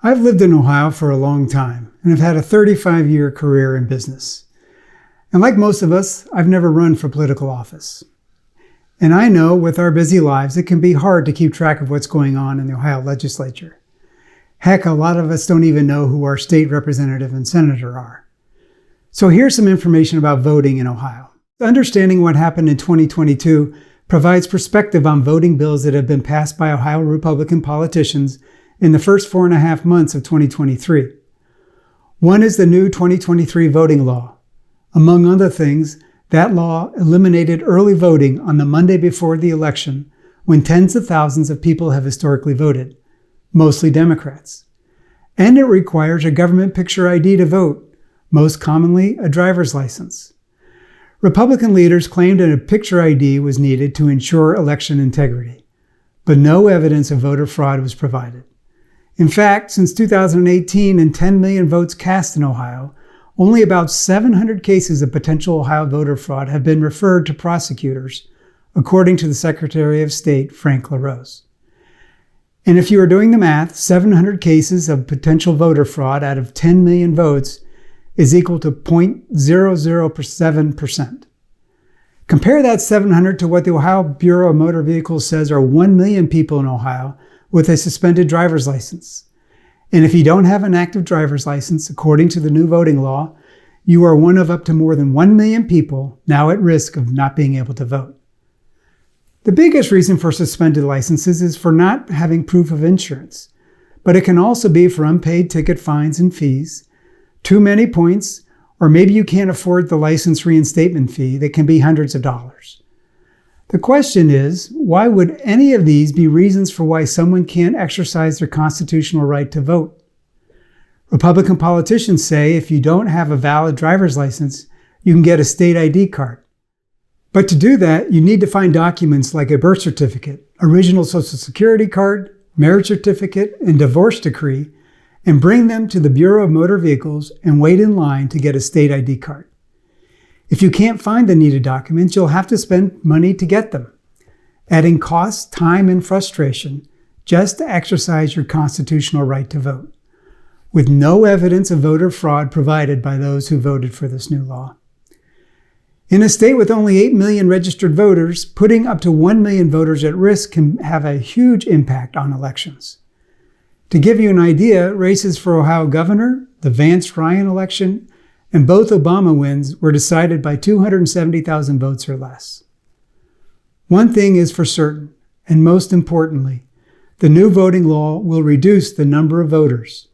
I've lived in Ohio for a long time and have had a 35-year career in business. And like most of us, I've never run for political office. And I know with our busy lives, it can be hard to keep track of what's going on in the Ohio legislature. Heck, a lot of us don't even know who our state representative and senator are. So here's some information about voting in Ohio. Understanding what happened in 2022 provides perspective on voting bills that have been passed by Ohio Republican politicians in the first 4.5 months of 2023. One is the new 2023 voting law. Among other things, that law eliminated early voting on the Monday before the election when tens of thousands of people have historically voted, mostly Democrats. And it requires a government picture ID to vote, most commonly a driver's license. Republican leaders claimed that a picture ID was needed to ensure election integrity, but no evidence of voter fraud was provided. In fact, since 2018 and 10 million votes cast in Ohio, only about 700 cases of potential Ohio voter fraud have been referred to prosecutors, according to the Secretary of State, Frank LaRose. And if you are doing the math, 700 cases of potential voter fraud out of 10 million votes is equal to 0.007%. Compare that 700 to what the Ohio Bureau of Motor Vehicles says are 1 million people in Ohio with a suspended driver's license. And if you don't have an active driver's license, according to the new voting law, you are one of up to more than 1 million people now at risk of not being able to vote. The biggest reason for suspended licenses is for not having proof of insurance, but it can also be for unpaid ticket fines and fees, too many points, or maybe you can't afford the license reinstatement fee that can be hundreds of dollars. The question is, why would any of these be reasons for why someone can't exercise their constitutional right to vote? Republican politicians say if you don't have a valid driver's license, you can get a state ID card. But to do that, you need to find documents like a birth certificate, original Social Security card, marriage certificate, and divorce decree, and bring them to the Bureau of Motor Vehicles and wait in line to get a state ID card. If you can't find the needed documents, you'll have to spend money to get them, adding cost, time, and frustration just to exercise your constitutional right to vote, with no evidence of voter fraud provided by those who voted for this new law. In a state with only 8 million registered voters, putting up to 1 million voters at risk can have a huge impact on elections. To give you an idea, races for Ohio governor, the Vance-Ryan election, and both Obama wins were decided by 270,000 votes or less. One thing is for certain, and most importantly, the new voting law will reduce the number of voters,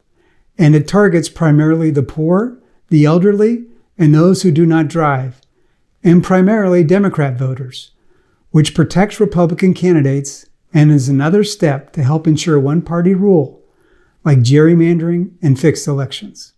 and it targets primarily the poor, the elderly, and those who do not drive, and primarily Democrat voters, which protects Republican candidates and is another step to help ensure one-party rule, like gerrymandering and fixed elections.